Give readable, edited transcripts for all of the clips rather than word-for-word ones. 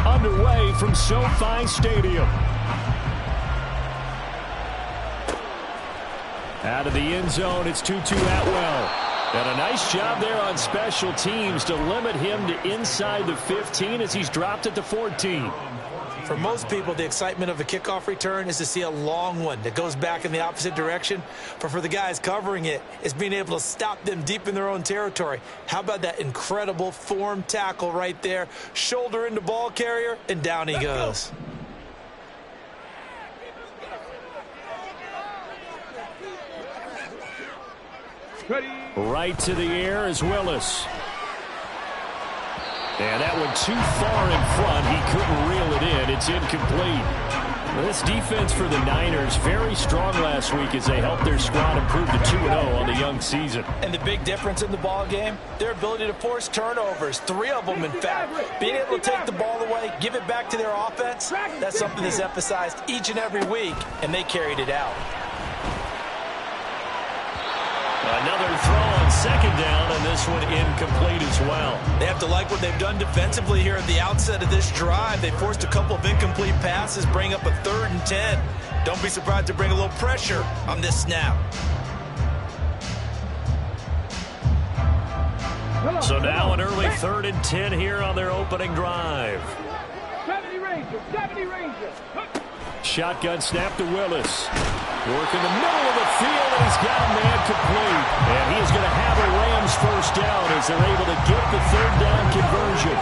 underway from SoFi Stadium. Out of the end zone, it's Tutu Atwell. And a nice job there on special teams to limit him to inside the 15 as he's dropped at the 14. For most people, the excitement of a kickoff return is to see a long one that goes back in the opposite direction. But for the guys covering it, it's being able to stop them deep in their own territory. How about that incredible form tackle right there? Shoulder into ball carrier, and down he goes. Right to the air is Willis. And that one too far in front. He couldn't reel it in. It's incomplete. Well, this defense for the Niners, very strong last week as they helped their squad improve to 2-0 on the young season. And the big difference in the ball game, their ability to force turnovers. 3 of them, in fact. Being able to take the ball away, give it back to their offense, that's something that's emphasized each and every week, and they carried it out. Another throw on second down, and this one incomplete as well. They have to like what they've done defensively here at the outset of this drive. They forced a couple of incomplete passes, bring up a 3rd and 10. Don't be surprised to bring a little pressure on this snap. So now an early 3rd and 10 here on their opening drive. 70 Rangers. Shotgun snap to Willis. Work in the middle of the field, and he's got a man complete. And he's going to have a Rams first down as they're able to get the 3rd down conversion.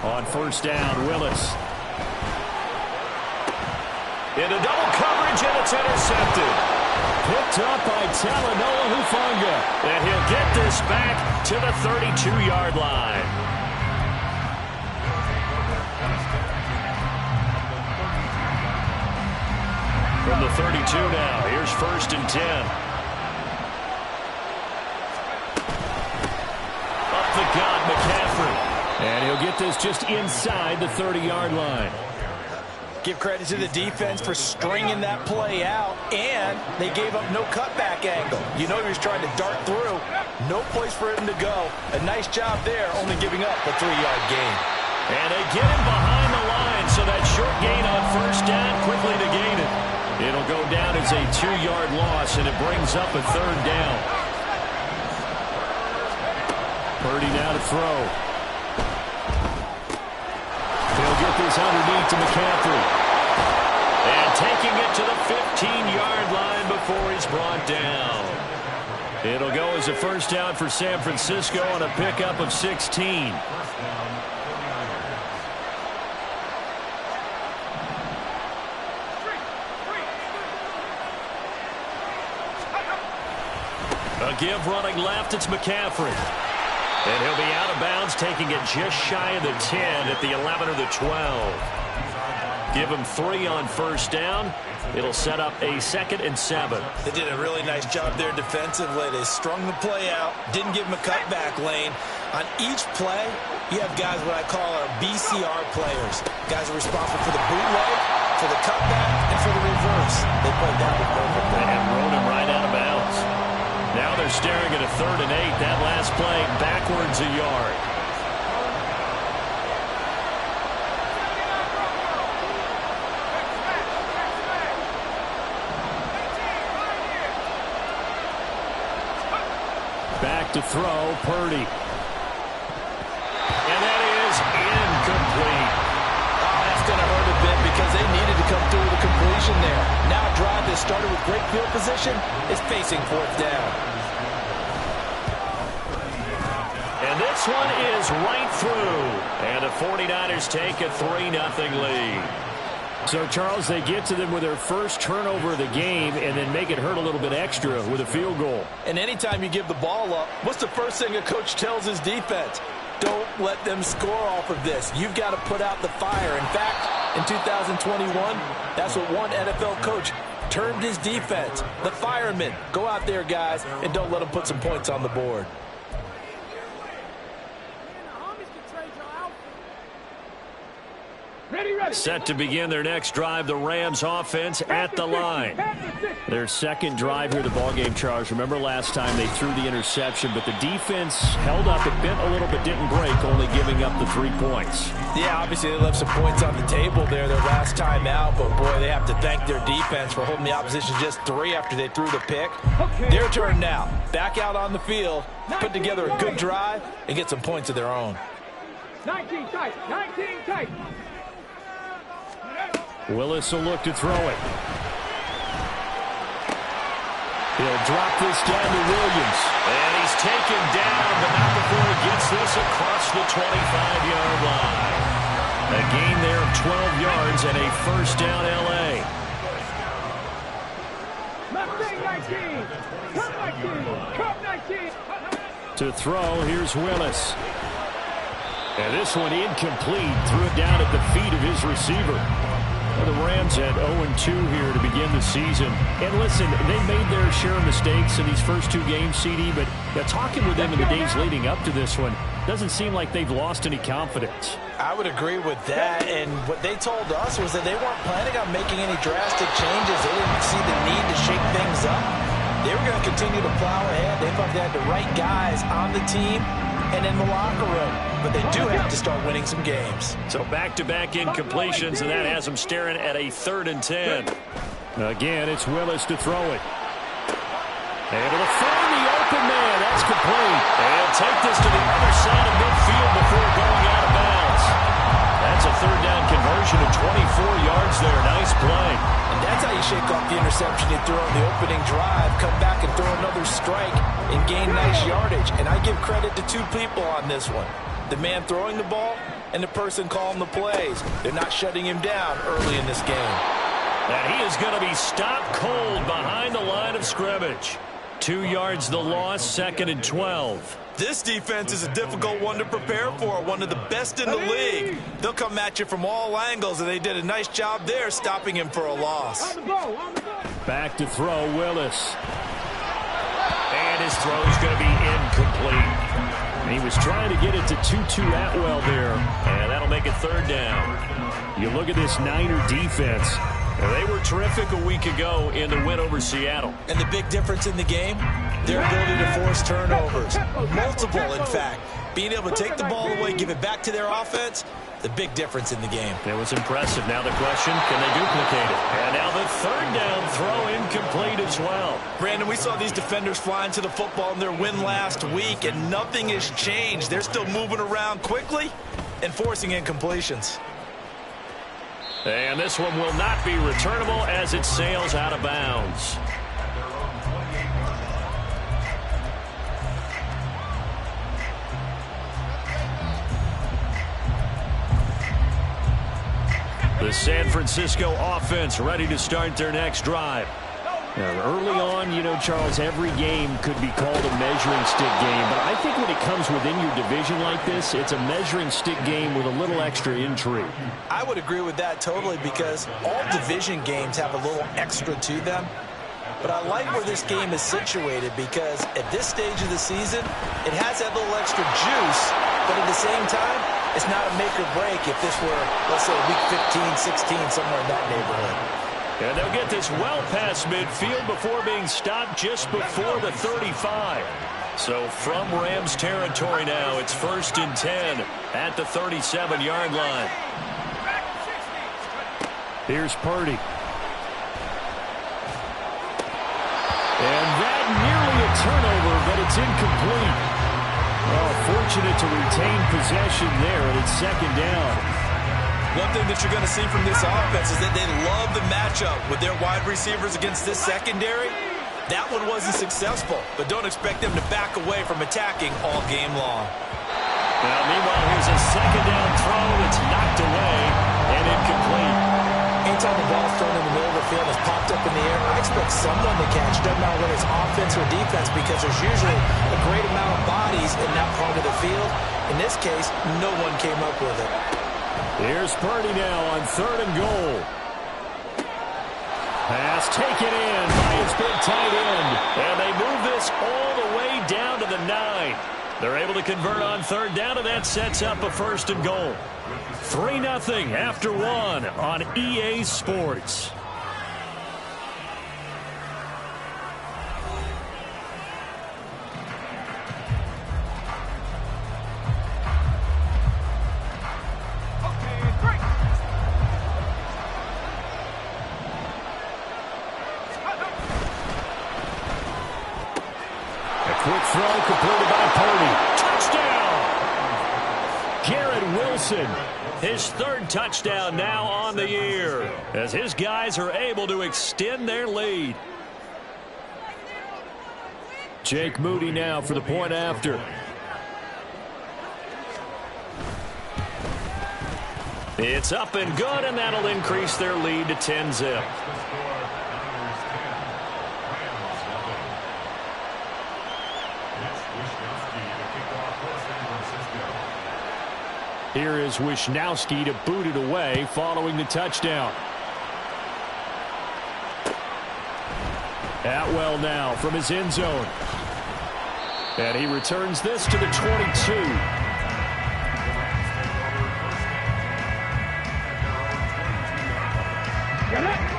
On first down, Willis. Into double coverage, and it's intercepted. Picked up by Talanoa Hufanga. And he'll get this back to the 32-yard line. From the 32 now, here's 1st and 10. Up the gut, McCaffrey. And he'll get this just inside the 30-yard line. Give credit to the defense for stringing that play out, and they gave up no cutback angle. You know he was trying to dart through. No place for him to go. A nice job there, only giving up a 3-yard gain. And they get him behind the line, so that short gain on first down quickly negated. It'll go down as a 2-yard loss, and it brings up a 3rd down. Purdy now to throw. He'll get this underneath to McCaffrey. And taking it to the 15-yard line before he's brought down. It'll go as a first down for San Francisco on a pickup of 16. A give running left, it's McCaffrey. And he'll be out of bounds, taking it just shy of the 10 at the 11 or the 12. Give him 3 on first down. It'll set up a 2nd and 7. They did a really nice job there defensively. They strung the play out, didn't give him a cutback lane. On each play, you have guys what I call our BCR players. Guys are responsible for the bootleg, for the cutback, and for the reverse. They played that one perfectly. And rode him right out of bounds. Now they're staring at a 3rd and 8. That last play backwards a yard. Back to throw, Purdy. And that is incomplete. Oh, that's going to hurt a bit because they needed to come through with a completion there. Now a drive that started with great field position is facing 4th down. And this one is right through. And the 49ers take a 3-0 lead. So, Charles, they get to them with their first turnover of the game and then make it hurt a little bit extra with a field goal. And anytime you give the ball up, what's the first thing a coach tells his defense? Don't let them score off of this. You've got to put out the fire. In fact, in 2021, that's what one NFL coach termed his defense. The firemen. Go out there, guys, and don't let them put some points on the board. Ready. Set to begin their next drive, the Rams offense at the line. Their second drive here, the ballgame, Charles. Remember last time they threw the interception, but the defense held up. It bent a little but didn't break, only giving up the 3 points. Yeah, obviously they left some points on the table there their last time out, but boy, they have to thank their defense for holding the opposition just 3 after they threw the pick. Their turn now. Back out on the field, put together a good drive, and get some points of their own. 19 tight, 19 tight. Willis will look to throw it. He'll drop this down to Williams. And he's taken down, but not before he gets this across the 25-yard line. A gain there of 12 yards and a first down, L.A. Mustang 19. Cup 19. To throw, here's Willis. And this one incomplete. Threw it down at the feet of his receiver. The Rams at 0-2 here to begin the season. And listen, they made their share of mistakes in these first 2 games, CD, but talking with them in the days leading up to this one, doesn't seem like they've lost any confidence. I would agree with that, and what they told us was that they weren't planning on making any drastic changes. They didn't see the need to shake things up. They were going to continue to plow ahead. They thought they had the right guys on the team and in the locker room. But they do have to start winning some games. So back-to-back incompletions, and that has them staring at a 3rd and 10. Again, it's Willis to throw it. And it'll find the open man. That's complete. And take this to the other side of midfield before going out of bounds. That's a 3rd down conversion of 24 yards there. Nice play. And that's how you shake off the interception you threw on the opening drive. Come back and throw another strike and gain nice yardage. And I give credit to 2 people on this one. The man throwing the ball and the person calling the plays. They're not shutting him down early in this game. And he is going to be stopped cold behind the line of scrimmage. 2 yards the loss, 2nd and 12. This defense is a difficult one to prepare for, one of the best in the league. They'll come at you from all angles, and they did a nice job there stopping him for a loss. Back to throw, Willis. And his throw is going to be incomplete. And he was trying to get it to Tutu Atwell there, and that'll make it 3rd down. You look at this Niner defense. They were terrific a week ago in the win over Seattle. And the big difference in the game, their ability to force turnovers. Multiple, in fact. Being able to take the ball away, give it back to their offense, the big difference in the game. It was impressive. Now the question, can they duplicate it? And now the 3rd down throw incomplete as well. Brandon, we saw these defenders flying to the football in their win last week, and nothing has changed. They're still moving around quickly and forcing incompletions. And this one will not be returnable as it sails out of bounds. The San Francisco offense ready to start their next drive. Now, early on, you know, Charles, every game could be called a measuring stick game. But I think when it comes within your division like this, it's a measuring stick game with a little extra intrigue. I would agree with that totally because all division games have a little extra to them. But I like where this game is situated because at this stage of the season, it has that little extra juice. But at the same time, it's not a make or break if this were, let's say, week 15, 16, somewhere in that neighborhood. And they'll get this well past midfield before being stopped just before the 35. So from Rams territory now, it's 1st and 10 at the 37-yard line. Here's Purdy. And that nearly a turnover, but it's incomplete. Well, fortunate to retain possession there, and it's 2nd down. One thing that you're going to see from this offense is that they love the matchup with their wide receivers against this secondary. That one wasn't successful, but don't expect them to back away from attacking all game long. Now, meanwhile, here's a 2nd down throw. It's knocked away and incomplete. Anytime the ball's thrown in the middle of the field, it's popped up in the air, I expect someone to catch. Doesn't matter whether it's offense or defense because there's usually a great amount of bodies in that part of the field. In this case, no one came up with it. Here's Purdy now on 3rd and goal. Pass taken in by his big tight end. And they move this all the way down to the 9. They're able to convert on third down, and that sets up a first and goal. 3-0 after one on EA Sports. Quick throw completed by Purdy. Touchdown! Garrett Wilson, his third touchdown now on the year, as his guys are able to extend their lead. Jake Moody now for the point after. It's up and good, and that'll increase their lead to 10-zip. Here is Wishnowski to boot it away following the touchdown. Atwell now from his end zone. And he returns this to the 22.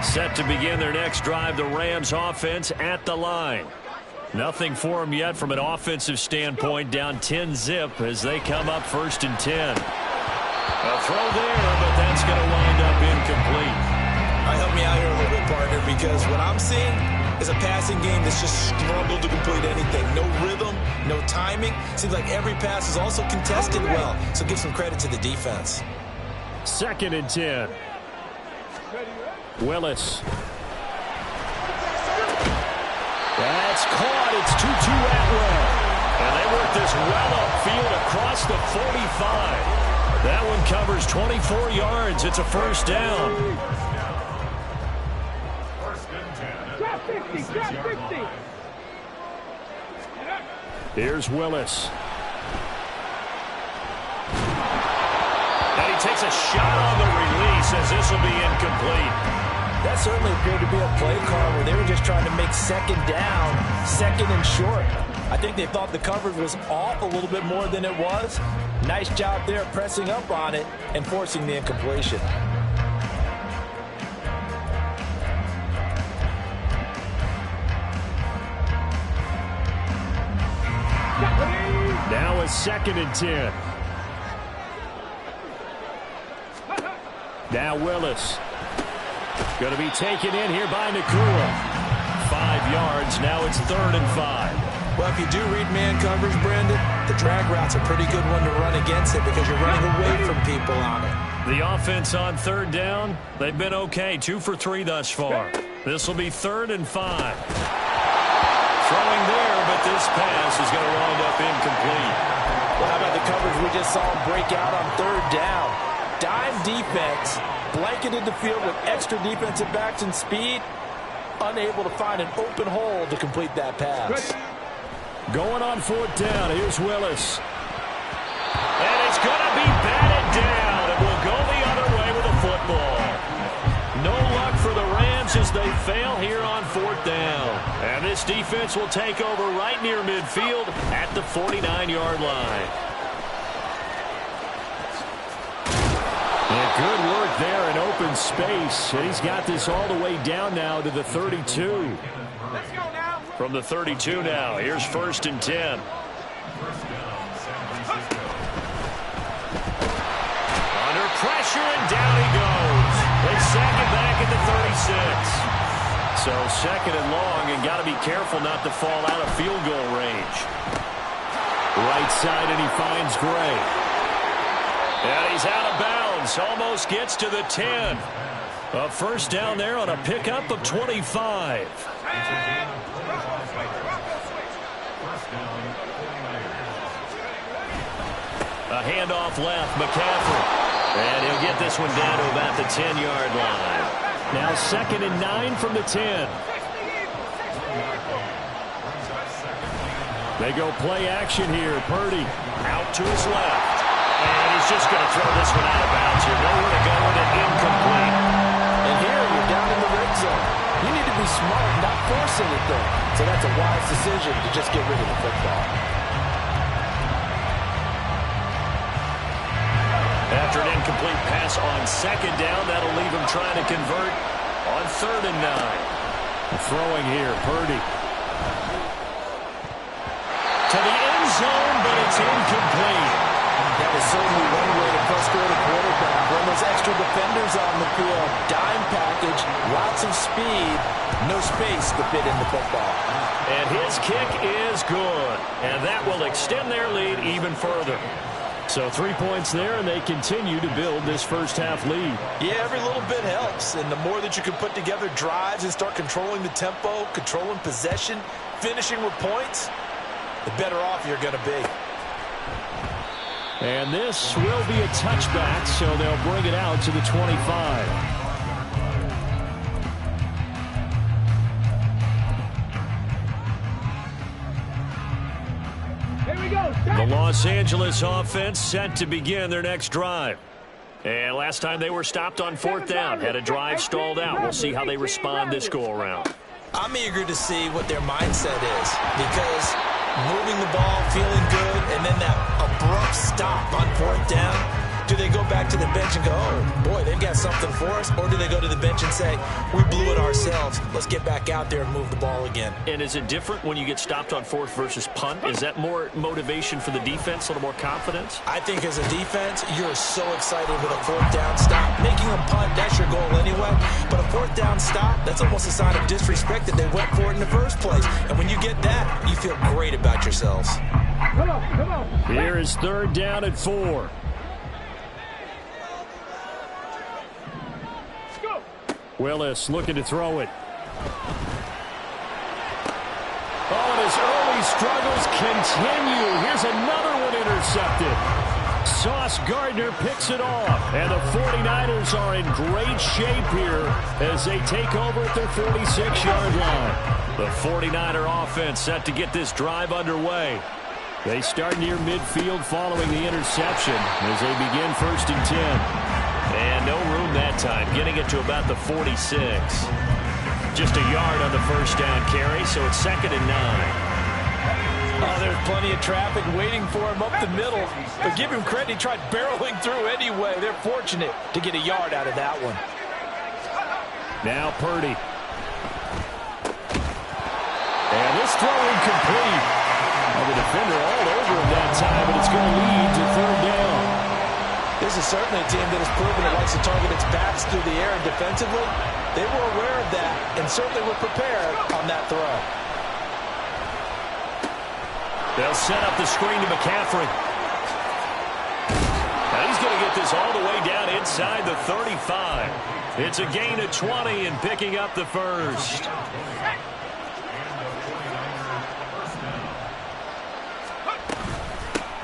Set to begin their next drive, the Rams offense at the line. Nothing for them yet from an offensive standpoint, down 10-zip as they come up 1st and 10. A throw there, but that's going to wind up incomplete. Help me out here a little bit, partner, because what I'm seeing is a passing game that's just struggled to complete anything. No rhythm, no timing. Seems like every pass is also contested well, so give some credit to the defense. 2nd and 10. Willis. That's caught. It's 2-2 Atwell. And they work this well upfield across the 45. That one covers 24 yards. It's a first down. Drop 50, drop 50. Here's Willis. And he takes a shot on the release as this will be incomplete. That certainly appeared to be a play call where they were just trying to make second down, second and short. I think they thought the coverage was off a little bit more than it was. Nice job there pressing up on it and forcing the incompletion. Now a 2nd and 10. Now Willis. Going to be taken in here by Nakua. 5 yards. Now it's 3rd and 5. Well, if you do read man coverage, Brandon, the drag route's a pretty good one to run against it because you're running away from people on it. The offense on 3rd down, they've been okay. 2 for 3 thus far. This will be 3rd and 5. Throwing there, but this pass is going to wind up incomplete. Well, how about the coverage we just saw him break out on 3rd down? Dime defense, blanketed the field with extra defensive backs and speed, unable to find an open hole to complete that pass. Going on 4th down, here's Willis. And it's going to be batted down, and we'll go the other way with the football. No luck for the Rams as they fail here on 4th down. And this defense will take over right near midfield at the 49-yard line. And good work there in open space. And he's got this all the way down now to the 32. Let's go now. From the 32 now, here's 1st and 10. Under pressure, and down he goes. They sack it back at the 36. So 2nd and long, and got to be careful not to fall out of field goal range. Right side, and he finds Gray. And he's out of bounds. Almost gets to the 10. A first down there on a pickup of 25. A handoff left, McCaffrey. And he'll get this one down to about the 10-yard line. Now 2nd and 9 from the 10. They go play action here. Purdy out to his left. And he's just going to throw this one out of bounds here. Nowhere to go with it, incomplete. And here you're down in the red zone. You need to be smart, not force anything. So that's a wise decision to just get rid of the football. After an incomplete pass on second down, that'll leave him trying to convert on 3rd and 9. Throwing here, Purdy. To the end zone, but it's incomplete. That is certainly one way to frustrate a quarterback. When those extra defenders on the field, dime package, lots of speed, no space to fit in the football. And his kick is good. And that will extend their lead even further. So 3 points there, and they continue to build this first-half lead. Yeah, every little bit helps. And the more that you can put together drives and start controlling the tempo, controlling possession, finishing with points, the better off you're going to be. And this will be a touchback, so they'll bring it out to the 25. The Los Angeles offense set to begin their next drive. And last time they were stopped on 4th down, had a drive stalled out. We'll see how they respond this go-around. I'm eager to see what their mindset is, because moving the ball, feeling good, and then that abrupt stop on 4th down. Do they go back to the bench and go, oh, boy, they've got something for us? Or do they go to the bench and say, we blew it ourselves. Let's get back out there and move the ball again. And is it different when you get stopped on 4th versus punt? Is that more motivation for the defense, a little more confidence? I think as a defense, you're so excited with a 4th down stop. Making a punt, that's your goal anyway. But a 4th down stop, that's almost a sign of disrespect that they went for it in the first place. And when you get that, you feel great about yourselves. Come on. Here is 3rd down and 4. Willis looking to throw it. Oh, and his early struggles continue. Here's another one intercepted. Sauce Gardner picks it off. And the 49ers are in great shape here as they take over at their 46-yard line. The 49er offense set to get this drive underway. They start near midfield following the interception as they begin 1st and 10. And no room that time, getting it to about the 46. Just a yard on the 1st down carry, so it's 2nd and 9. Oh, there's plenty of traffic waiting for him up the middle. But give him credit, he tried barreling through anyway. They're fortunate to get a yard out of that one. Now Purdy. And this throw incomplete. The defender all over him that time, but it's going to lead to 3rd down. This is certainly a team that has proven it likes to target its backs through the air, and defensively, they were aware of that and certainly were prepared on that throw. They'll set up the screen to McCaffrey. Now he's going to get this all the way down inside the 35. It's a gain of 20 and picking up the first.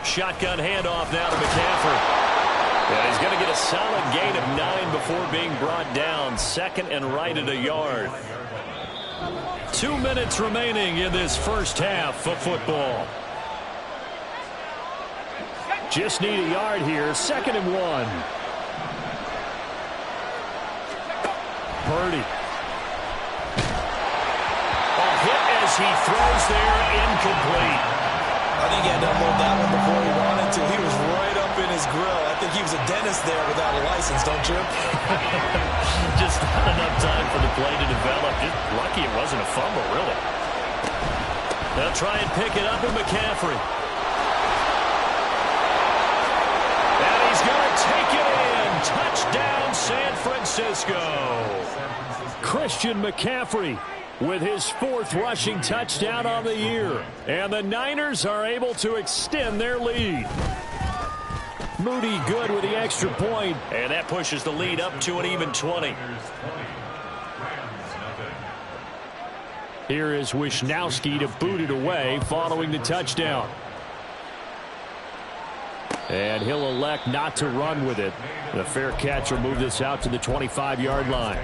Shotgun handoff now to McCaffrey. Yeah, he's going to get a solid gain of 9 before being brought down. 2nd and right at a yard. 2 minutes remaining in this first half of football. Just need a yard here. 2nd and 1. Purdy. A hit as he throws there, incomplete. I think he had to unload that one before he wanted to. He was right up in his grill. I think he was a dentist there without a license, don't you? Just not enough time for the play to develop. Just lucky it wasn't a fumble, really. They'll try and pick it up with McCaffrey. And he's going to take it in. Touchdown, San Francisco. Christian McCaffrey with his 4th rushing touchdown on the year. And the Niners are able to extend their lead. Moody good with the extra point. And that pushes the lead up to an even 20. Here is Wisnowski to boot it away following the touchdown. And he'll elect not to run with it. The fair catch will move this out to the 25-yard line.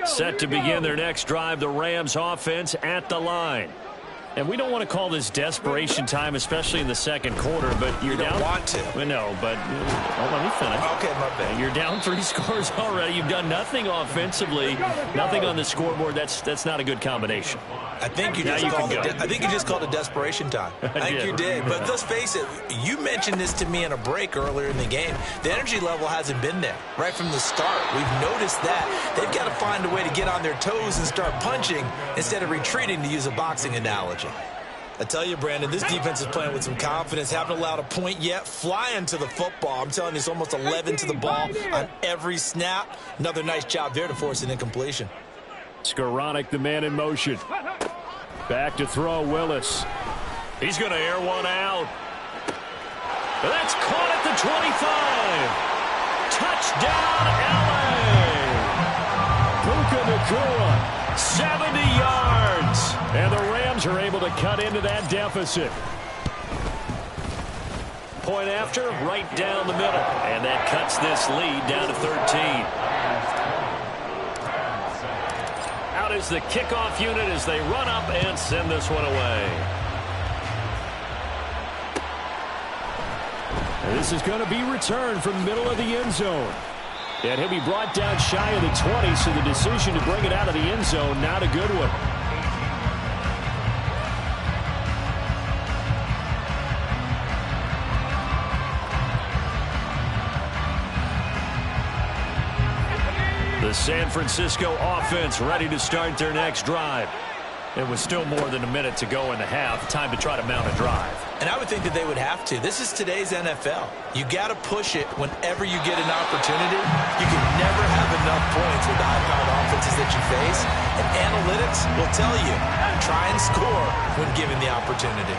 Set to begin their next drive, the Rams offense at the line. And we don't want to call this desperation time, especially in the second quarter, but you're down. You don't want to. No, but let me finish. Okay, my bad. You're down 3 scores already. You've done nothing offensively, nothing on the scoreboard. That's not a good combination. I think you just called it desperation time. I think you did. But let's face it, you mentioned this to me in a break earlier in the game. The energy level hasn't been there right from the start. We've noticed that. They've got to find a way to get on their toes and start punching instead of retreating, to use a boxing analogy. I tell you, Brandon, this defense is playing with some confidence. Haven't allowed a point yet. Flying to the football. I'm telling you, it's almost 11 to the ball on every snap. Another nice job there to force an incompletion. Skoranek, the man in motion. Back to throw, Willis. He's going to air one out. That's caught at the 25. Touchdown, L.A. Puka Nacua, 70 yards. And the Rams are able to cut into that deficit. Point after, right down the middle. And that cuts this lead down to 13. Out is the kickoff unit as they run up and send this one away. And this is going to be returned from the middle of the end zone. And he'll be brought down shy of the 20, so the decision to bring it out of the end zone, not a good one. The San Francisco offense ready to start their next drive. It was still more than a minute to go in the half. Time to try to mount a drive. And I would think that they would have to. This is today's NFL. You got to push it whenever you get an opportunity. You can never have enough points with the high-powered offenses that you face. And analytics will tell you, try and score when given the opportunity.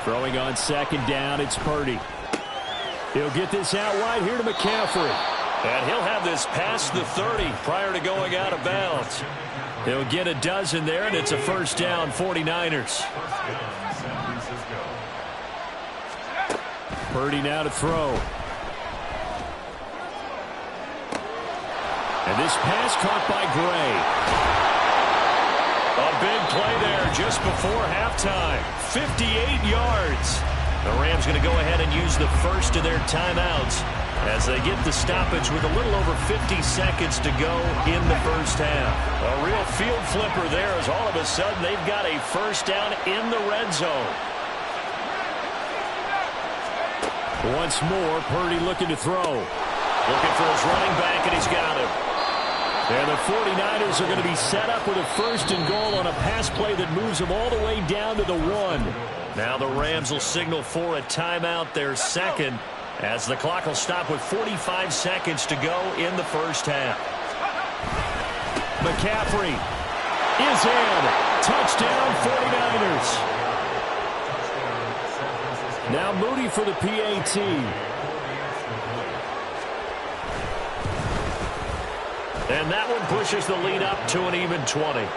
Throwing on second down, it's Purdy. He'll get this out wide here to McCaffrey. And he'll have this past the 30 prior to going out of bounds. He'll get a dozen there, and it's a first down, 49ers. Purdy now to throw. And this pass caught by Gray. A big play there just before halftime. 58 yards. The Rams going to go ahead and use the first of their timeouts as they get the stoppage with a little over 50 seconds to go in the first half. A real field flipper there as all of a sudden they've got a first down in the red zone. Once more, Purdy looking to throw. Looking for his running back, and he's got him. And the 49ers are going to be set up with a first and goal on a pass play that moves them all the way down to the 1. Now the Rams will signal for a timeout, their second, as the clock will stop with 45 seconds to go in the first half. McCaffrey is in. Touchdown, 49ers. Now Moody for the PAT. And that one pushes the lead up to an even 20.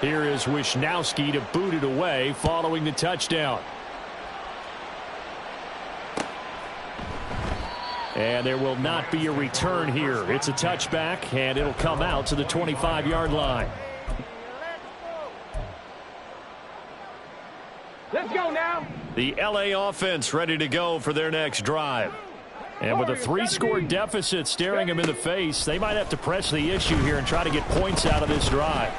Here is Wisnowski to boot it away following the touchdown. And there will not be a return here. It's a touchback, and it'll come out to the 25-yard line. Let's go now. The L.A. offense ready to go for their next drive. And with a 3-score deficit staring them in the face, they might have to press the issue here and try to get points out of this drive.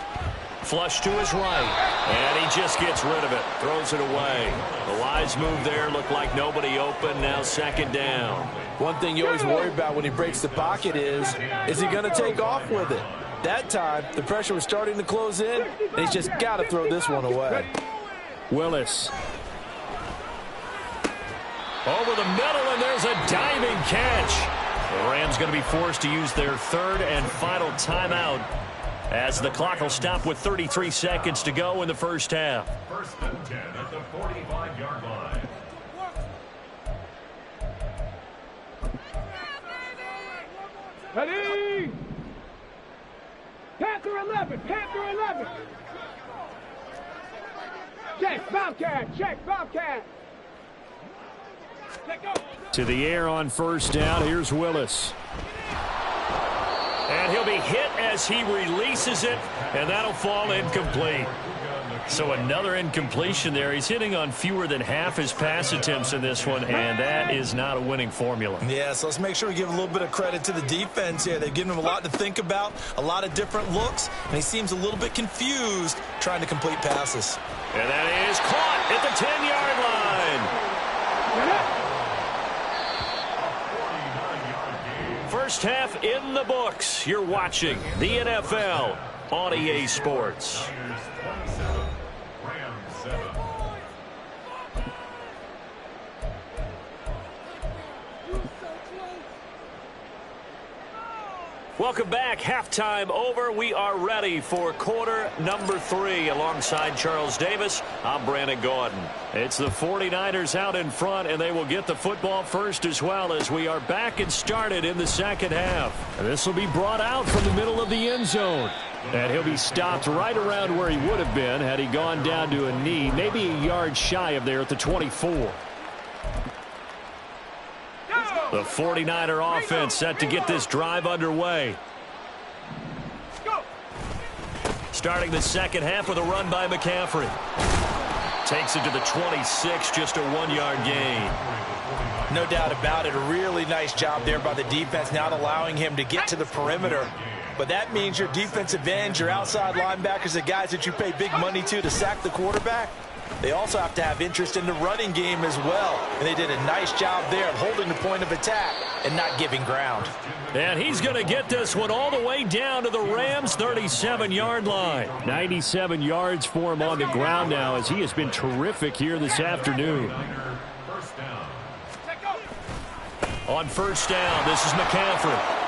Flush to his right, and he just gets rid of it, throws it away. The wise move there, looked like nobody open, now second down. One thing you always worry about when he breaks the pocket is he going to take off with it? That time, the pressure was starting to close in, and he's just got to throw this one away. Willis. Over the middle, and there's a diving catch. The Rams going to be forced to use their third and final timeout as the clock will stop with 33 seconds to go in the first half. First and 10 at the 45-yard line. Ready? Panther 11, Panther 11. Check, Bobcat, check, Bobcat. To the air on first down. Here's Willis. And he'll be hit as he releases it, and that'll fall incomplete. So another incompletion there. He's hitting on fewer than half his pass attempts in this one, and that is not a winning formula. Yeah, so let's make sure we give a little bit of credit to the defense here. They've given him a lot to think about, a lot of different looks, and he seems a little bit confused trying to complete passes. And that is caught at the 10-yard line. First half in the books. You're watching the NFL on EA Sports. Welcome back. Halftime over. We are ready for quarter number 3. Alongside Charles Davis, I'm Brandon Gaudin. It's the 49ers out in front, and they will get the football first as well as we are back and started in the second half. This will be brought out from the middle of the end zone. And he'll be stopped right around where he would have been had he gone down to a knee, maybe a yard shy of there at the 24. The 49er offense set to get this drive underway. Starting the second half with a run by McCaffrey. Takes it to the 26, just a 1-yard gain. No doubt about it. A really nice job there by the defense, not allowing him to get to the perimeter. But that means your defensive ends, your outside linebackers, the guys that you pay big money to sack the quarterback, they also have to have interest in the running game as well. And they did a nice job there of holding the point of attack and not giving ground. And he's going to get this one all the way down to the Rams' 37-yard line. 97 yards for him on the ground now as he has been terrific here this afternoon. On first down, this is McCaffrey.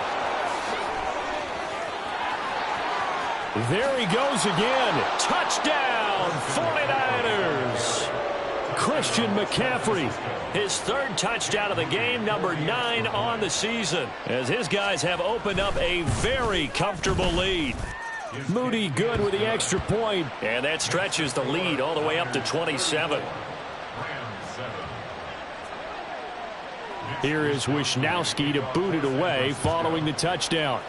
There he goes again. Touchdown, 49ers. Christian McCaffrey, his third touchdown of the game, number 9 on the season, as his guys have opened up a very comfortable lead. Moody good with the extra point, and that stretches the lead all the way up to 27. Here is Wisnowski to boot it away following the touchdown.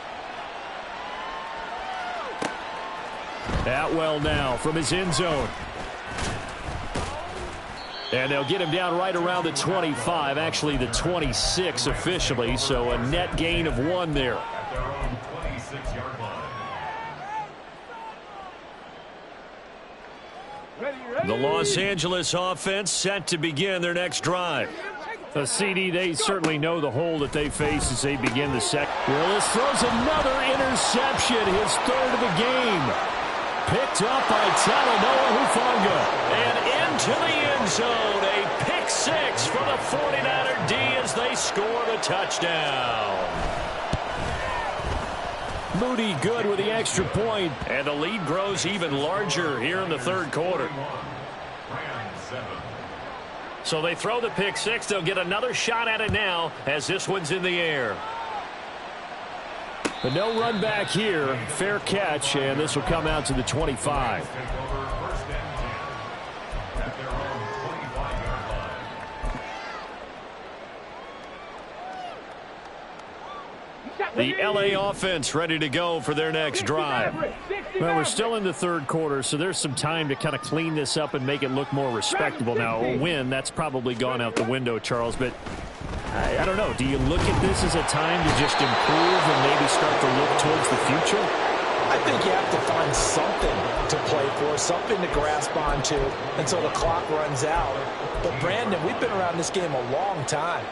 Atwell now from his end zone. And they'll get him down right around the 25, actually the 26 officially, so a net gain of 1 there. The Los Angeles offense set to begin their next drive. The CD, they certainly know the hole that they face as they begin the second. Willis throws another interception, his third of the game. Picked up by Talanoa Hufanga. And into the end zone, a pick 6 for the 49er D as they score the touchdown. Moody good with the extra point, and the lead grows even larger here in the third quarter. So they throw the pick 6. They'll get another shot at it now as this one's in the air. But no run back here. Fair catch, and this will come out to the 25. The LA offense ready to go for their next drive. Well, we're still in the third quarter, so there's some time to kind of clean this up and make it look more respectable. Now, a win, that's probably gone out the window, Charles, but I don't know. Do you look at this as a time to just improve and maybe start to look towards the future? I think you have to find something to play for, something to grasp onto until the clock runs out. But, Brandon, we've been around this game a long time.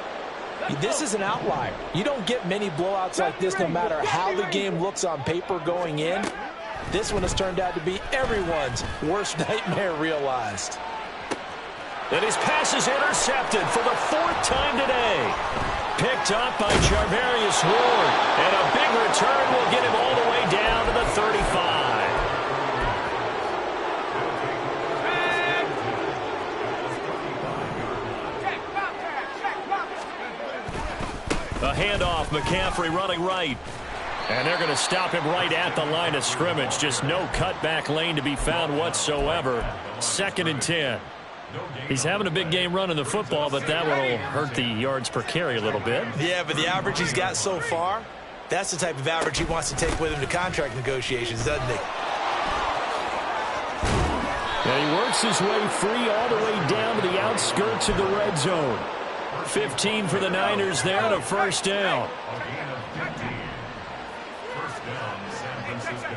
This is an outlier. You don't get many blowouts like this no matter how the game looks on paper going in. This one has turned out to be everyone's worst nightmare realized. And his pass is intercepted for the 4th time today. Picked up by Charvarius Ward. And a big return will get him all the way down to the 35. A handoff, McCaffrey running right. And they're going to stop him right at the line of scrimmage. Just no cutback lane to be found whatsoever. 2nd and 10. He's having a big game running the football, but that will hurt the yards per carry a little bit. Yeah, but the average he's got so far, That's the type of average he wants to take with him to contract negotiations, doesn't he? And he works his way free all the way down to the outskirts of the red zone. 15 for the Niners there and a first down. A gain of 15. First down, San Francisco.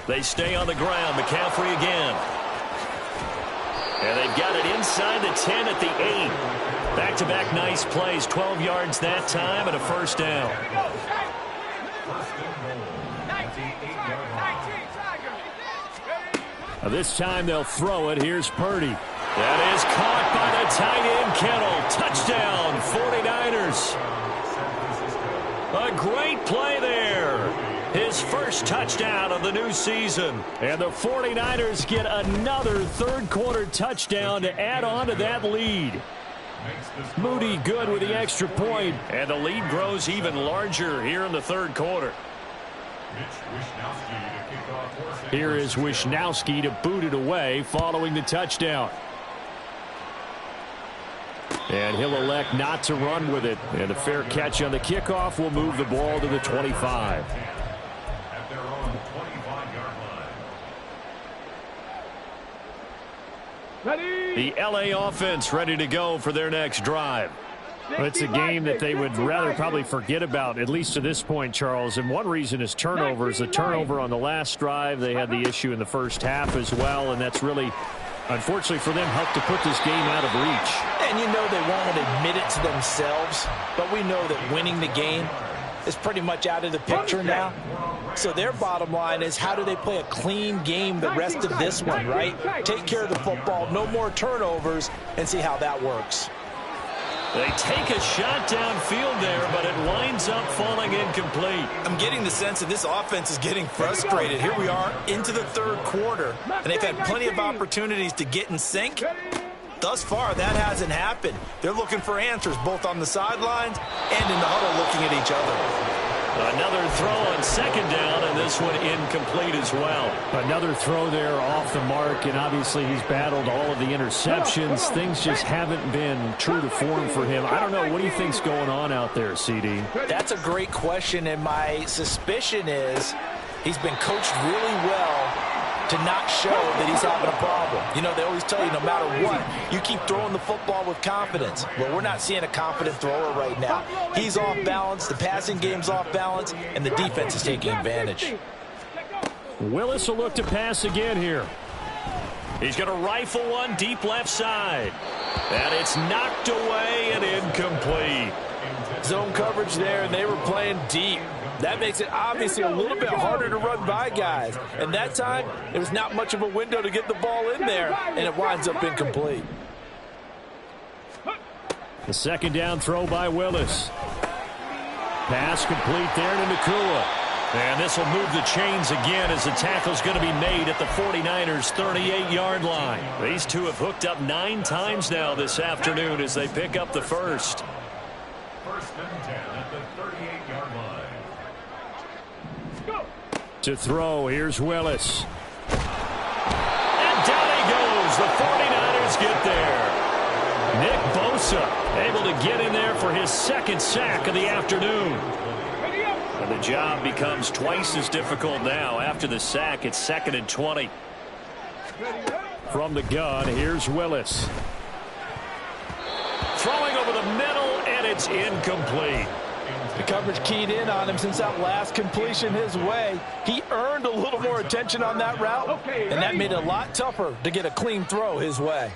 They stay on the ground. McCaffrey again. And they've got it inside the 10 at the 8. Back-to-back nice plays. 12 yards that time and a first down. First and goal at the 8-yard line. Now this time they'll throw it. Here's Purdy. That is caught by the tight end, Kittle. Touchdown, 49ers. A great play there. His first touchdown of the new season. And the 49ers get another third-quarter touchdown to add on to that lead. Moody good with the extra point, and the lead grows even larger here in the third quarter. Here is Wishnowski to boot it away following the touchdown. And he'll elect not to run with it. And a fair catch on the kickoff will move the ball to the 25. At their own 25-yard line. The LA offense ready to go for their next drive. Well, it's a game that they would rather probably forget about, at least to this point, Charles. And one reason is turnovers. The turnover on the last drive, they had the issue in the first half as well. And that's really, unfortunately for them, helped to put this game out of reach. And you know they won't admit it to themselves, but we know that winning the game is pretty much out of the picture now. So their bottom line is, how do they play a clean game the rest of this one, right? Take care of the football, no more turnovers, and see how that works. They take a shot downfield there, but it winds up falling incomplete. I'm getting the sense that this offense is getting frustrated. Here we are into the third quarter, and they've had plenty of opportunities to get in sync. Thus far, that hasn't happened. They're looking for answers both on the sidelines and in the huddle looking at each other. Another throw on second down, and this one incomplete as well. Another throw there off the mark, and obviously he's battled all of the interceptions. Things just haven't been true to form for him. I don't know. What do you think's going on out there, CD? That's a great question, and my suspicion is he's been coached really well to not show that he's having a problem. You know, they always tell you no matter what, you keep throwing the football with confidence. Well, we're not seeing a confident thrower right now. He's off balance, the passing game's off balance, and the defense is taking advantage. Willis will look to pass again here. He's going to rifle one deep left side. And it's knocked away and incomplete. Zone coverage there, and they were playing deep. That makes it obviously a little bit harder to run by guys. And that time, there was not much of a window to get the ball in there, and it winds up incomplete. The second down throw by Willis. Pass complete there to Nakua. And this will move the chains again as the tackle's going to be made at the 49ers' 38-yard line. These two have hooked up 9 times now this afternoon as they pick up the first. First and 10 at the 38-yard line. To throw, here's Willis. And down he goes. The 49ers get there. Nick Bosa able to get in there for his second sack of the afternoon. And the job becomes twice as difficult now. After the sack, it's 2nd and 20. From the gun, here's Willis. Throwing over the middle, and it's incomplete. The coverage keyed in on him since that last completion his way. He earned a little more attention on that route, and that made it a lot tougher to get a clean throw his way.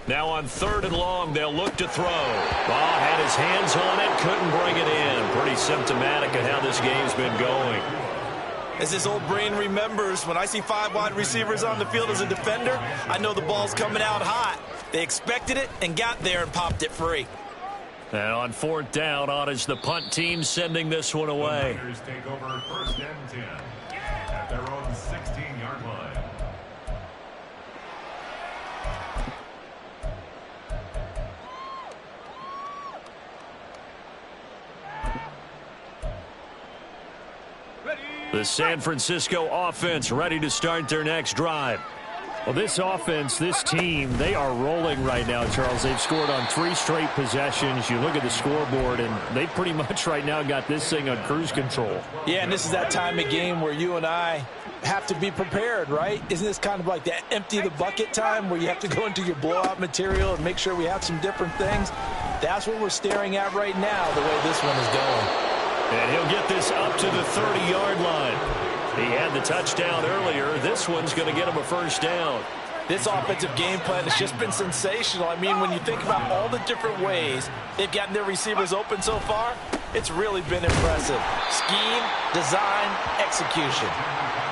Now on 3rd and long, they'll look to throw. Ball had his hands on it, couldn't bring it in. Pretty symptomatic of how this game's been going. As his old brain remembers, when I see 5 wide receivers on the field as a defender, I know the ball's coming out hot. They expected it and got there and popped it free. And on 4th down, on is the punt team sending this one away. The Niners take over first and 10 at their own 16-yard line. The San Francisco offense ready to start their next drive. Well, this offense, this team, they are rolling right now, Charles. They've scored on 3 straight possessions. You look at the scoreboard, and they pretty much right now got this thing on cruise control. Yeah, and this is that time of game where you and I have to be prepared, right? Isn't this kind of like that empty the bucket time where you have to go into your blowout material and make sure we have some different things? That's what we're staring at right now, the way this one is going. And he'll get this up to the 30-yard line. He had the touchdown earlier. This one's going to get him a first down. This offensive game plan has just been sensational. I mean, when you think about all the different ways they've gotten their receivers open so far, it's really been impressive. Scheme, design, execution.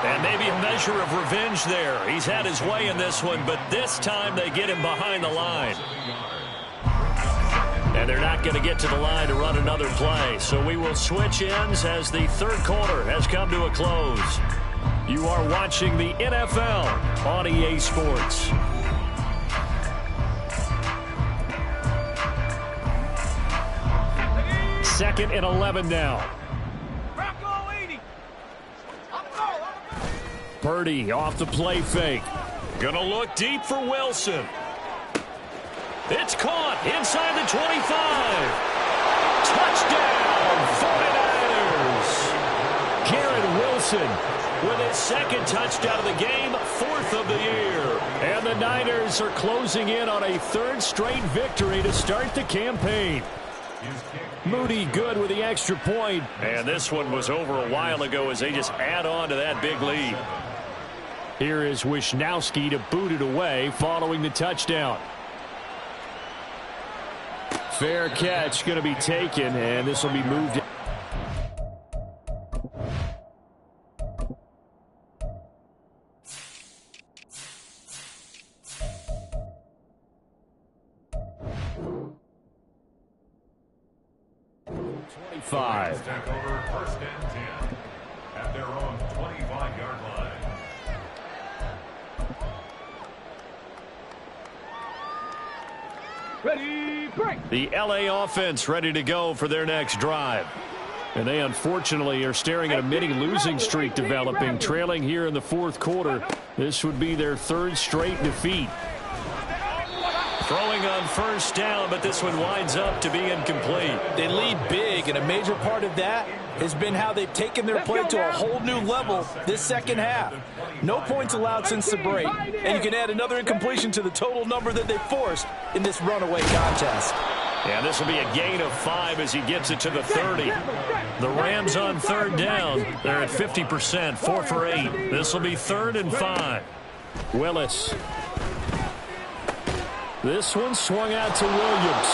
And maybe a measure of revenge there. He's had his way in this one, but this time they get him behind the line. And they're not going to get to the line to run another play. So we will switch ends as the third quarter has come to a close. You are watching the NFL on EA Sports. Second and 11 now. Purdy off the play fake. Gonna look deep for Wilson. It's caught inside the 25. Touchdown, 49ers. Garrett Wilson with his second touchdown of the game, 4th of the year. And the Niners are closing in on a 3rd straight victory to start the campaign. Moody good with the extra point. And this one was over a while ago as they just add on to that big lead. Here is Wisnowski to boot it away following the touchdown. Fair catch going to be taken, and this will be moved. Five. Take over 1st and 10 at their own 25-yard line. Ready, break. The LA offense ready to go for their next drive. And they unfortunately are staring at a mini losing streak developing, trailing here in the 4th quarter. This would be their 3rd straight defeat. Throwing on first down, but this one winds up to be incomplete. They lead big, and a major part of that has been how they've taken their play to a whole new level this second half. No points allowed since the break, and you can add another incompletion to the total number that they forced in this runaway contest. And this will be a gain of 5 as he gets it to the 30. The Rams on 3rd down. They're at 50%, 4 for 8. This will be 3rd and 5. Willis. This one swung out to Williams.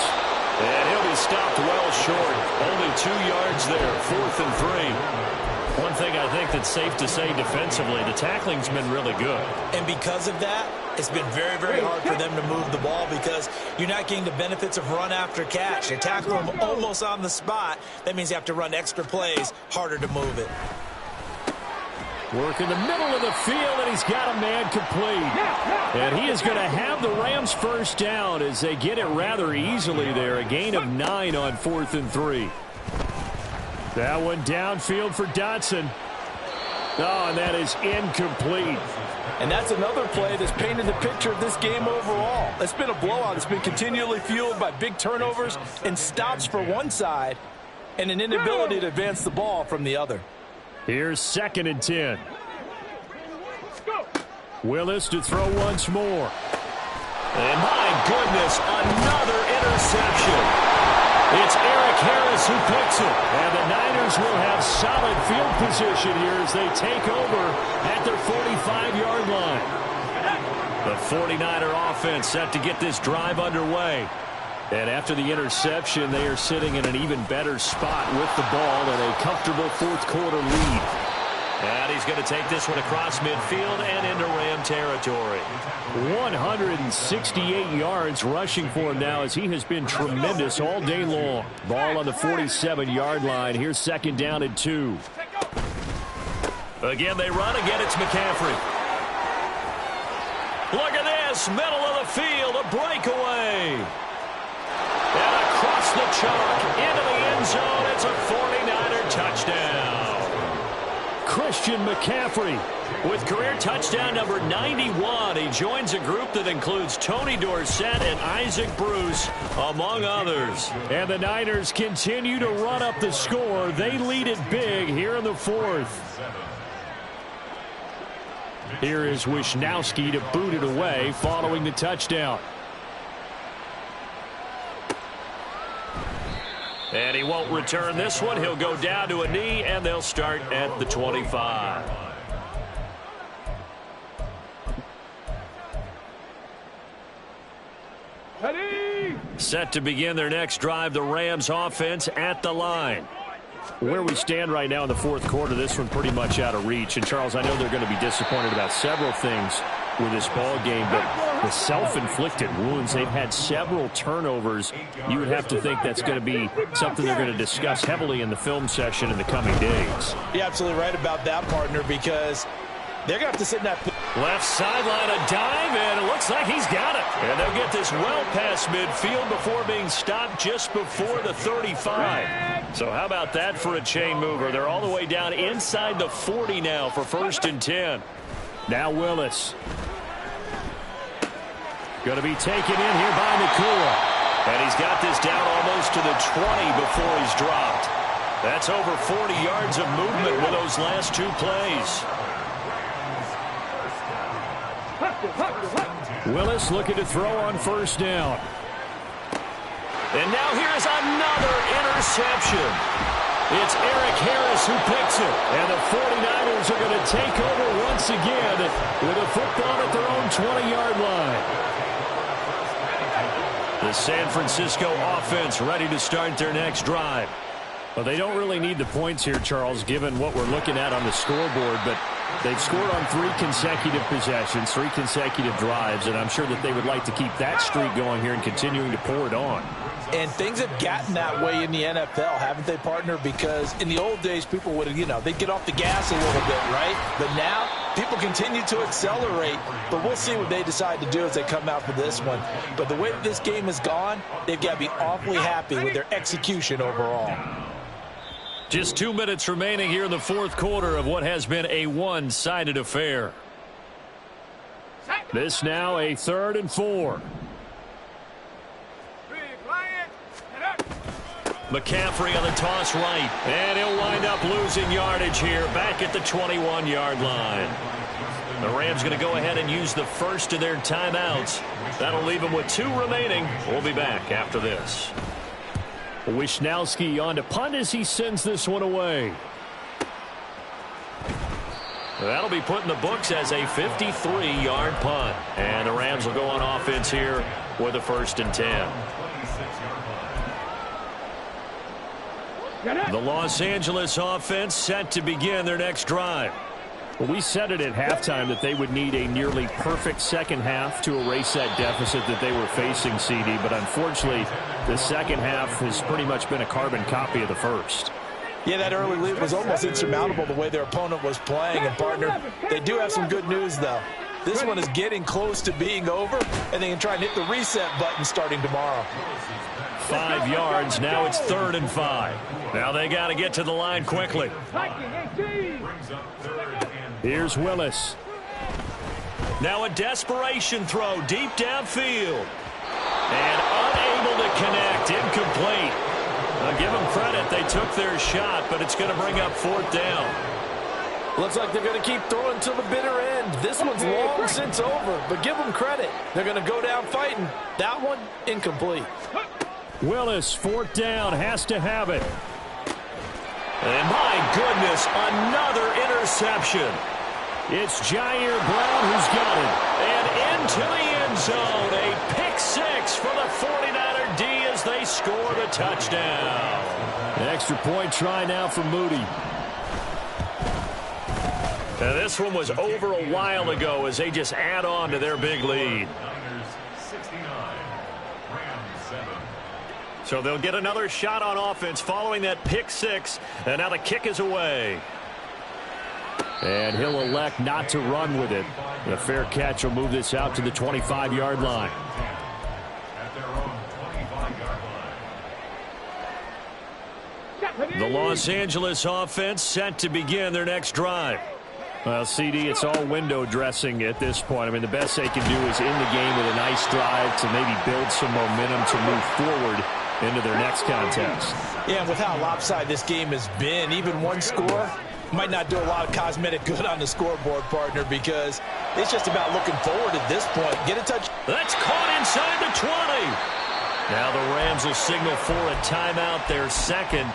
And he'll be stopped well short. Only 2 yards there, 4th and 3. One thing I think that's safe to say defensively, the tackling's been really good. And because of that, it's been very, very hard for them to move the ball because you're not getting the benefits of run after catch. You tackle them almost on the spot. That means you have to run extra plays, harder to move it. Work in the middle of the field, and he's got a man complete. And he is going to have the Rams first down as they get it rather easily there. A gain of 9 on 4th and 3. That one downfield for Dotson. Oh, and that is incomplete. And that's another play that's painted the picture of this game overall. It's been a blowout. It's been continually fueled by big turnovers and stops for one side and an inability to advance the ball from the other. Here's 2nd and 10. Willis to throw once more. And my goodness, another interception. It's Eric Harris who picks it. And the Niners will have solid field position here as they take over at their 45-yard line. The 49er offense set to get this drive underway. And after the interception, they are sitting in an even better spot with the ball and a comfortable 4th quarter lead. And he's going to take this one across midfield and into Ram territory. 168 yards rushing for him now as he has been tremendous all day long. Ball on the 47-yard line. Here's 2nd down and 2. Again, they run. Again, it's McCaffrey. Look at this. Middle of the field. A breakaway. And across the chalk into the end zone. It's a 49er touchdown. Christian McCaffrey. With career touchdown number 91, he joins a group that includes Tony Dorsett and Isaac Bruce, among others. And the Niners continue to run up the score. They lead it big here in the fourth. Here is Wishnowski to boot it away following the touchdown. And he won't return this one. He'll go down to a knee, and they'll start at the 25. Ready? Set to begin their next drive, the Rams offense at the line. Where we stand right now in the fourth quarter, this one pretty much out of reach. And, Charles, I know they're going to be disappointed about several things with this ball game, but the self-inflicted wounds, they've had several turnovers. You would have to think that's going to be something they're going to discuss heavily in the film session in the coming days. You're absolutely right about that, partner, because they're going to have to sit in that. Left sideline, a dive, and it looks like he's got it. And they'll get this well past midfield before being stopped just before the 35. So how about that for a chain mover? They're all the way down inside the 40 now for 1st and 10. Now Willis. Going to be taken in here by Nakua. And he's got this down almost to the 20 before he's dropped. That's over 40 yards of movement with those last two plays. Willis looking to throw on 1st down. And now here's another interception. It's Eric Harris who picks it. And the 49ers are going to take over once again with a football at their own 20-yard line. The San Francisco offense ready to start their next drive. Well, they don't really need the points here, Charles, given what we're looking at on the scoreboard, but they've scored on 3 consecutive possessions, 3 consecutive drives, and I'm sure that they would like to keep that streak going here and continuing to pour it on. And things have gotten that way in the NFL, haven't they, partner? Because in the old days, people would, they'd get off the gas a little bit, right? But now, people continue to accelerate. But we'll see what they decide to do as they come out for this one. But the way that this game has gone, they've got to be awfully happy with their execution overall. Just 2 minutes remaining here in the fourth quarter of what has been a one-sided affair. This now a 3rd and 4. McCaffrey on the toss right. And he'll wind up losing yardage here back at the 21-yard line. The Rams going to go ahead and use the first of their timeouts. That'll leave them with 2 remaining. We'll be back after this. Wishnowski on to punt as he sends this one away. That'll be put in the books as a 53-yard punt. And the Rams will go on offense here with a 1st and 10. The Los Angeles offense set to begin their next drive. Well, we said it at halftime that they would need a nearly perfect second half to erase that deficit that they were facing, CD. But unfortunately, the second half has pretty much been a carbon copy of the first. Yeah, that early lead was almost insurmountable the way their opponent was playing. And, partner, they do have some good news, though. This one is getting close to being over, and they can try and hit the reset button starting tomorrow. 5 yards. Now it's 3rd and 5. Now they got to get to the line quickly. Here's Willis. Now a desperation throw deep downfield. And unable to connect. Incomplete. Now give them credit. They took their shot, but it's going to bring up 4th down. Looks like they're going to keep throwing till the bitter end. This one's long since over, but give them credit. They're going to go down fighting. That one, incomplete. Willis, 4th down, has to have it. And my goodness, another interception. It's Jair Brown who's got it. And into the end zone, a pick 6 for the 49er D as they score the touchdown. An extra point try now for Moody. Now this one was over a while ago as they just add on to their big lead. So they'll get another shot on offense following that pick 6. And now the kick is away. And he'll elect not to run with it. The fair catch will move this out to the 25-yard line. The the Los Angeles offense set to begin their next drive. Well, CD, it's all window dressing at this point. I mean, the best they can do is end the game with a nice drive to maybe build some momentum to move forward into their next contest. Yeah, and with how lopsided this game has been, even one score might not do a lot of cosmetic good on the scoreboard, partner, because it's just about looking forward at this point. Get a touch. That's caught inside the 20. Now the Rams will signal for a timeout, their second,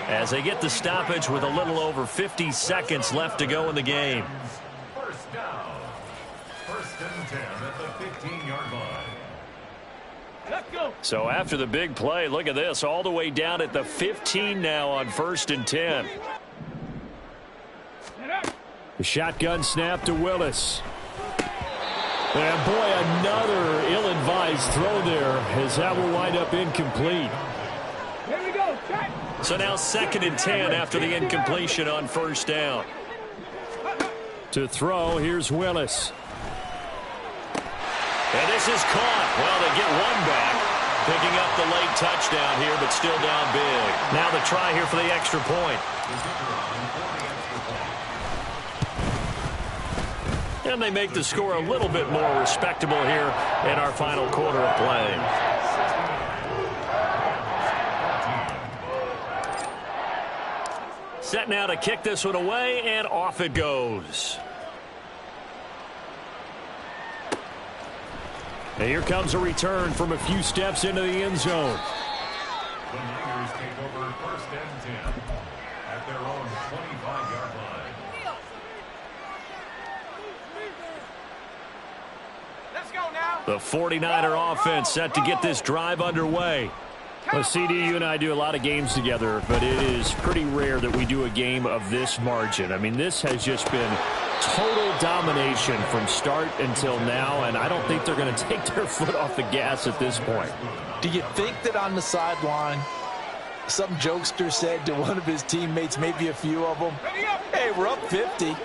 as they get the stoppage with a little over 50 seconds left to go in the game. First down. First and 10 at the 15-yard line. Let's go. So after the big play, look at this, all the way down at the 15 now on 1st and 10. The shotgun snap to Willis. And boy, another ill-advised throw there, as that will wind up incomplete. Here we go. Check. So now 2nd and 10 after the incompletion on 1st down. To throw, here's Willis. And this is caught. Well, they get one back. Picking up the late touchdown here, but still down big. Now the try here for the extra point. And they make the score a little bit more respectable here in our final quarter of play. Set now to kick this one away, and off it goes. And here comes a return from a few steps into the end zone. The Niners take over 1st and 10 at their own 25-yard line. Let's go now. The 49er offense set to get this drive underway. Well, CD, you and I do a lot of games together, but it is pretty rare that we do a game of this margin. I mean, this has just been total domination from start until now, and I don't think they're going to take their foot off the gas at this point. Do you think that on the sideline, some jokester said to one of his teammates, maybe a few of them, hey, we're up 50.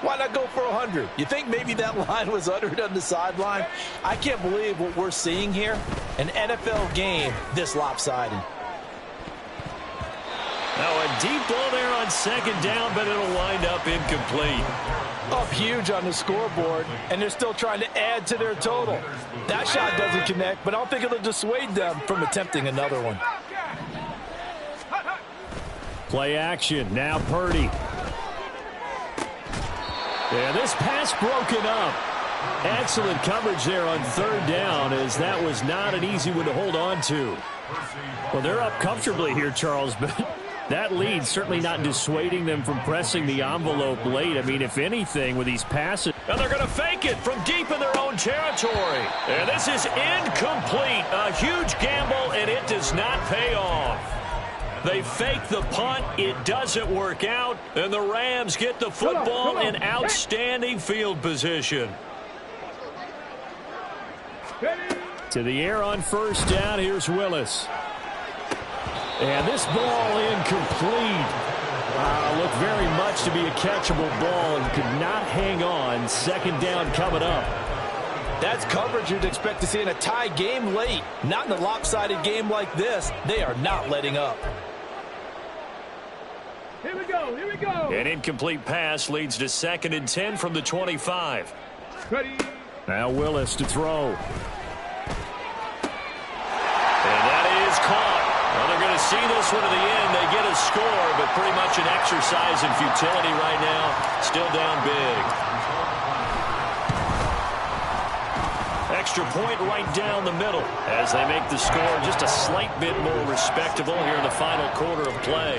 Why not go for 100? You think maybe that line was uttered on the sideline? I can't believe what we're seeing here. An NFL game this lopsided. Now a deep ball there on 2nd down, but it'll wind up incomplete. Up huge on the scoreboard, and they're still trying to add to their total. That shot doesn't connect, but I don't think it'll dissuade them from attempting another one. Play action. Now Purdy. And this pass broken up. Excellent coverage there on 3rd down, as that was not an easy one to hold on to. Well, they're up comfortably here, Charles, but that lead certainly not dissuading them from pressing the envelope late. I mean, if anything, with these passes. And they're going to fake it from deep in their own territory. And this is incomplete. A huge gamble, and it does not pay off. They fake the punt. It doesn't work out. And the Rams get the football in outstanding field position. To the air on 1st down. Here's Willis. And this ball incomplete. Looked very much to be a catchable ball and could not hang on. 2nd down coming up. That's coverage you'd expect to see in a tie game late. Not in a lopsided game like this. They are not letting up. Here we go. Here we go. An incomplete pass leads to 2nd and 10 from the 25. Ready. Now Willis to throw. And that is caught. Well, they're going to see this one to the end. They get a score, but pretty much an exercise in futility right now. Still down big. Extra point right down the middle as they make the score just a slight bit more respectable here in the final quarter of play.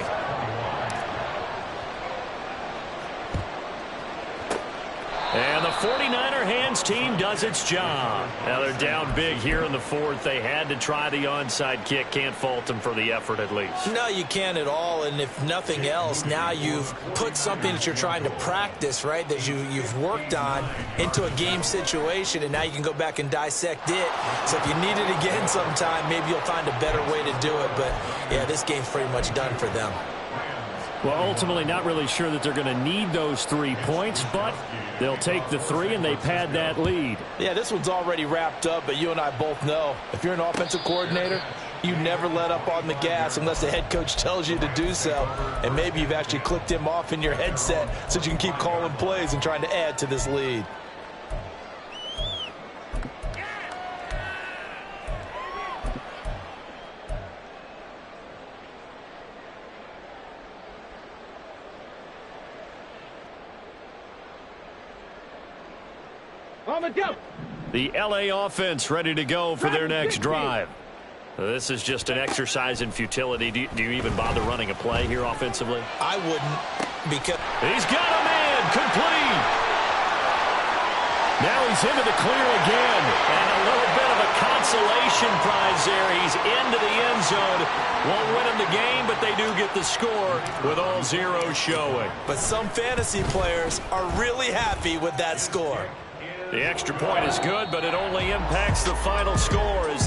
And the 49er hands team does its job. Now they're down big here in the 4th. They had to try the onside kick. Can't fault them for the effort at least. No, you can't at all. And if nothing else, now you've put something that you're trying to practice, right, that you've worked on into a game situation, and now you can go back and dissect it. So if you need it again sometime, maybe you'll find a better way to do it. But, yeah, this game's pretty much done for them. Well, ultimately not really sure that they're going to need those 3 points, but they'll take the 3 and they pad that lead. Yeah, this one's already wrapped up, but you and I both know if you're an offensive coordinator, you never let up on the gas unless the head coach tells you to do so. And maybe you've actually clicked him off in your headset so you can keep calling plays and trying to add to this lead. On the jump. The LA offense ready to go for their next drive. This is just an exercise in futility. Do you even bother running a play here offensively? I wouldn't, because He's got a man. Complete. Now he's into the clear again. And a little bit of a consolation prize there. He's into the end zone. Won't win him the game, but they do get the score with all zeros showing. but some fantasy players are really happy with that score. The extra point is good, but it only impacts the final score as